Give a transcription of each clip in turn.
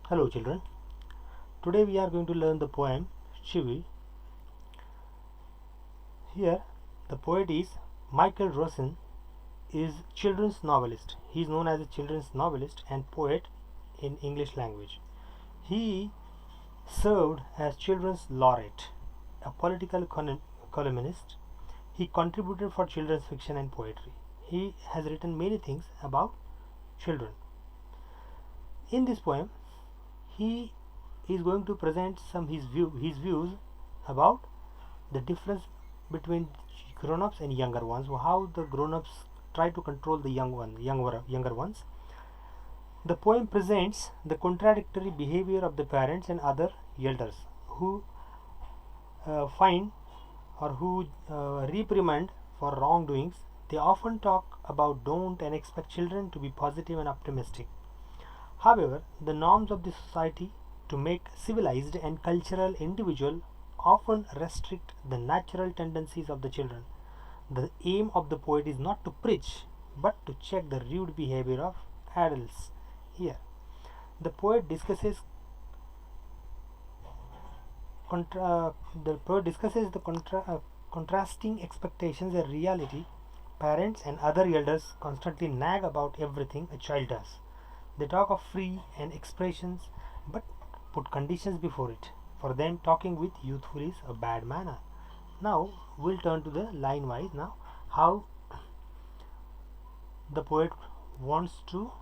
Hello children, today we are going to learn the poem Chivvy. Here the poet is Michael Rosen, is children's novelist. He is known as a children's novelist and poet in English language. He served as children's laureate, a political columnist. He contributed for children's fiction and poetry. He has written many things about children. In this poem, he is going to present some his views about the difference between grown-ups and younger ones, how the grown-ups try to control the younger ones. The poem presents the contradictory behavior of the parents and other elders who find or who reprimand for wrongdoings. They often talk about don't and expect children to be positive and optimistic. However, the norms of the society to make civilized and cultural individual often restrict the natural tendencies of the children. The aim of the poet is not to preach but to check the rude behavior of adults. Here, the poet discusses contrasting expectations and reality. Parents and other elders constantly nag about everything a child does. They talk of free and expressions but put conditions before it. For them, talking with youthful is a bad manner. Now we'll turn to the line wise now how the poet wants to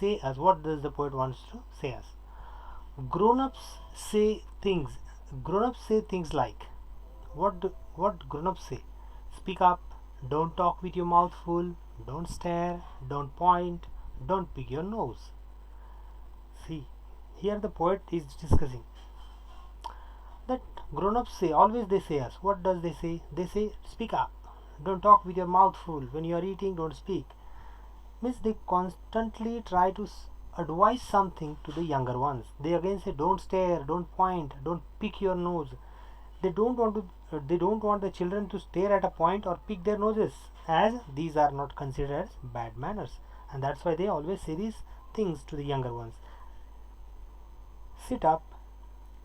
say us. What does the poet wants to say us? Grown-ups say things. Grown-ups say things like what grown-ups say? Speak up. Don't talk with your mouth full. Don't stare. Don't point. Don't pick your nose. See, here the poet is discussing that grown-ups say, always they say us. What does they say? They say, speak up. Don't talk with your mouth full. When you are eating, don't speak. Means they constantly try to advise something to the younger ones. They again say, don't stare, don't point, don't pick your nose. They don't want the children to stare at a point or pick their noses, as these are not considered as bad manners. And that's why they always say these things to the younger ones. Sit up,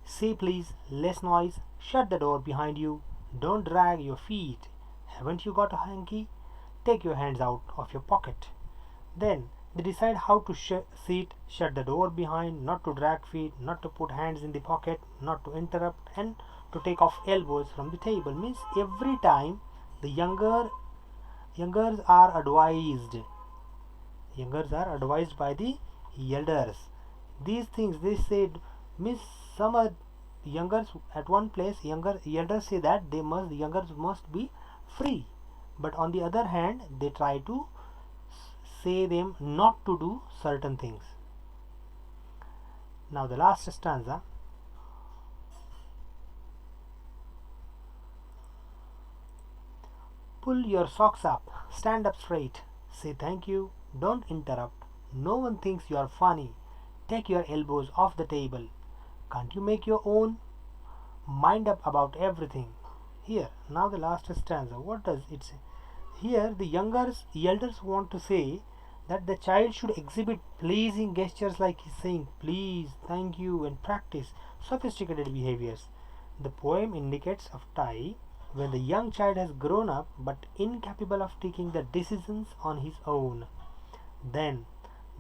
say please, less noise, shut the door behind you, don't drag your feet. Haven't you got a hanky? Take your hands out of your pocket. Then they decide how to sit, shut the door behind, not to drag feet, not to put hands in the pocket, not to interrupt, and to take off elbows from the table. Means every time the youngers are advised. Youngers are advised by the elders. These things they said, means some are youngers at one place. Elders say that the youngers must be free, but on the other hand, they try to say them not to do certain things. Now the last stanza. Pull your socks up, stand up straight, say thank you, don't interrupt. No one thinks you are funny. Take your elbows off the table. Can't you make your own mind up about everything? Here, now the last stanza. What does it say? Here, the elders want to say that the child should exhibit pleasing gestures like he's saying please, thank you, and practice sophisticated behaviors. The poem indicates a time when the young child has grown up but incapable of taking the decisions on his own. Then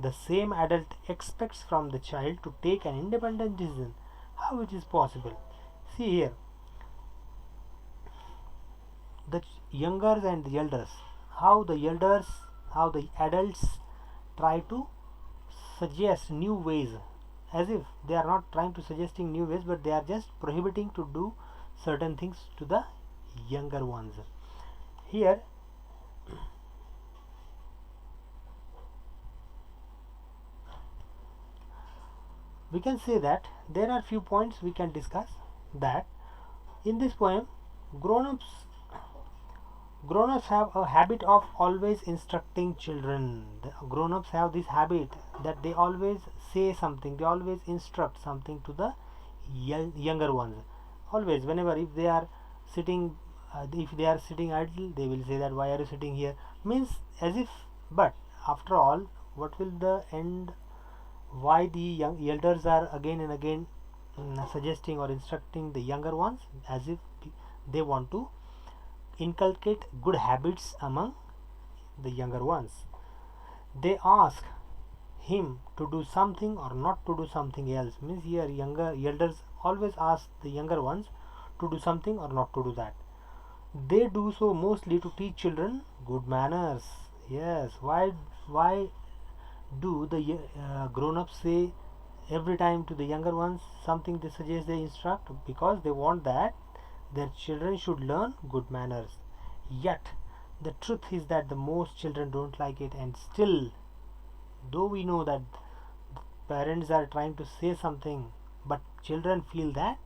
the same adult expects from the child to take an independent decision. How it is possible? See here, the youngers and the elders, how the adults try to suggest new ways, as if they are not trying to suggesting new ways, but they are just prohibiting to do certain things to the younger ones. Here we can say that there are few points we can discuss. That in this poem, grown-ups have a habit of always instructing children. The grown-ups have this habit that they always say something, they always instruct something to the younger ones. Always, whenever if they are sitting idle, they will say that why are you sitting here? Means as if, but after all, what will the end why the young elders are again and again suggesting or instructing the younger ones, as if they want to inculcate good habits among the younger ones. They ask him to do something or not to do something else. Means here younger elders always ask the younger ones to do something or not to do that. They do so mostly to teach children good manners. Yes, why do the grown-ups say every time to the younger ones something they suggest, they instruct? Because they want that their children should learn good manners. Yet the truth is that the most children don't like it, and still, though we know that parents are trying to say something, but children feel that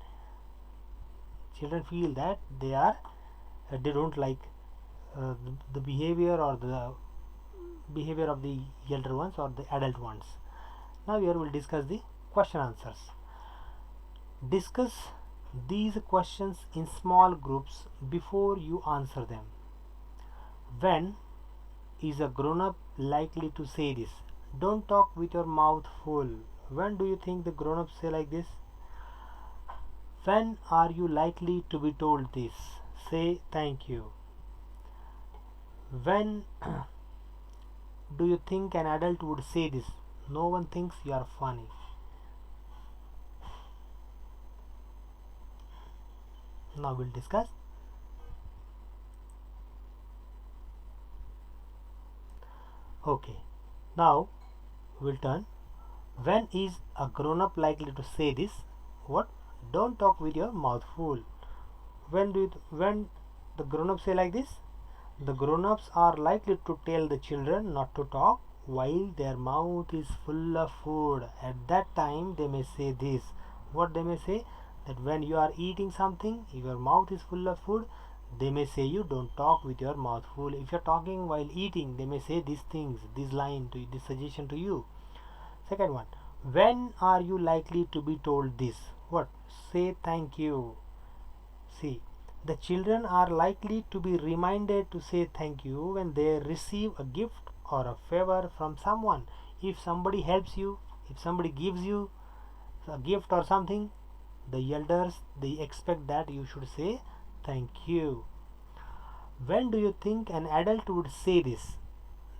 they don't like the behavior or the behavior of the elder ones or the adult ones. Now here we'll discuss the question answers. Discuss these questions in small groups before you answer them. When is a grown-up likely to say this? Don't talk with your mouth full. When do you think the grown-ups say like this? When are you likely to be told this? Say thank you. When do you think an adult would say this? No one thinks you are funny. Now we'll discuss. Okay, now we'll turn. When is a grown-up likely to say this? What? Don't talk with your mouth full. When the grown-ups say like this? The grown-ups are likely to tell the children not to talk while their mouth is full of food. At that time they may say this. What they may say? That when you are eating something, if your mouth is full of food, they may say you don't talk with your mouth full. If you're talking while eating, they may say these things, this line, this suggestion to you. Second one, when are you likely to be told this? What? Say thank you. See, the children are likely to be reminded to say thank you when they receive a gift or a favor from someone. If somebody helps you, if somebody gives you a gift or something, the elders, they expect that you should say thank you. When do you think an adult would say this?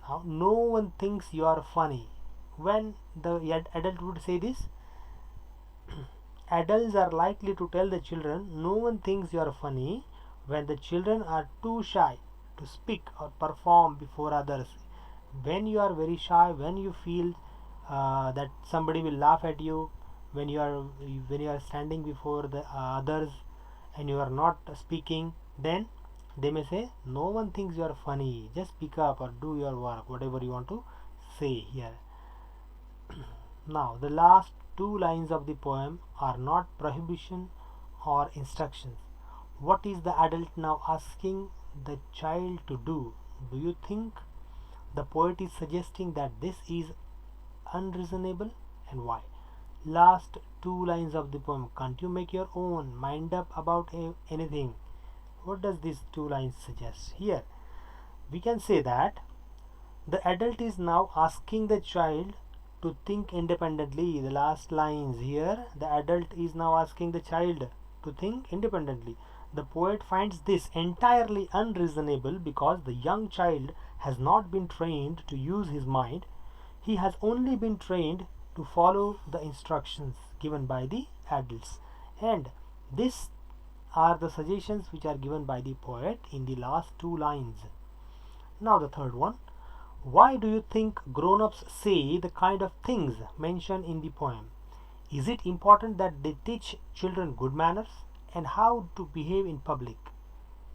Now, no one thinks you are funny. When the adult would say this? Adults are likely to tell the children, no one thinks you are funny, when the children are too shy to speak or perform before others. When you are very shy, when you feel that somebody will laugh at you, when you are standing before the others and you are not speaking, then they may say, no one thinks you are funny, just speak up or do your work, whatever you want to say here. Now the last two lines of the poem are not prohibition or instructions. What is the adult now asking the child to do? Do you think the poet is suggesting that this is unreasonable, and why? Last two lines of the poem, can't you make your own mind up about anything? What does these two lines suggest? Here we can say that the adult is now asking the child to think independently. The last lines here, the adult is now asking the child to think independently. The poet finds this entirely unreasonable because the young child has not been trained to use his mind. He has only been trained to follow the instructions given by the adults, and these are the suggestions which are given by the poet in the last two lines. Now the third one, why do you think grown-ups say the kind of things mentioned in the poem? Is it important that they teach children good manners and how to behave in public?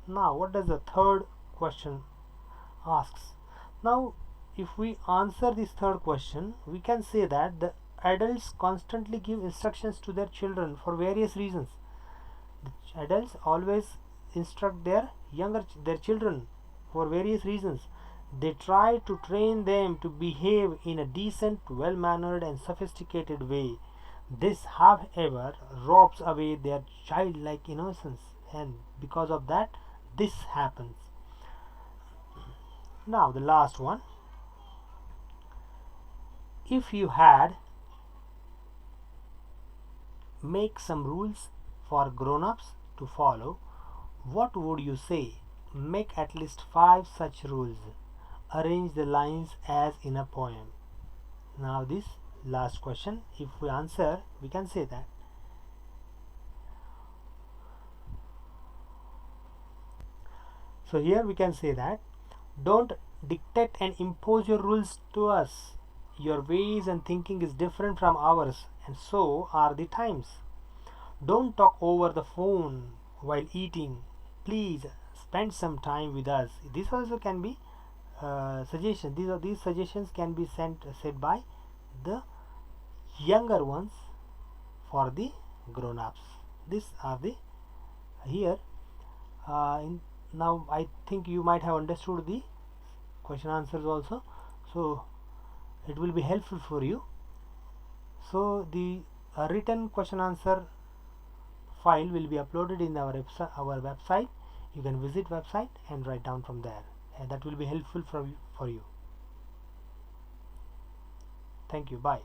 Now what does the third question asks? Now if we answer this third question, we can say that the adults constantly give instructions to their children for various reasons. The adults always instruct their children for various reasons. They try to train them to behave in a decent, well-mannered and sophisticated way. This, however, robs away their childlike innocence, and because of that, this happens. Now the last one, if you had make some rules for grown-ups to follow, what would you say? Make at least 5 such rules. Arrange the lines as in a poem. Now this last question, if we answer, we can say that. So here we can say that, don't dictate and impose your rules to us. Your ways and thinking is different from ours, and so are the times. Don't talk over the phone while eating. Please spend some time with us. This also can be suggestion. These suggestions can be said by the younger ones for the grown-ups. These are the here. Now I think you might have understood the question answers also, so it will be helpful for you. So the written question answer file will be uploaded in our website. You can visit website and write down from there, and that will be helpful for you. Thank you. Bye.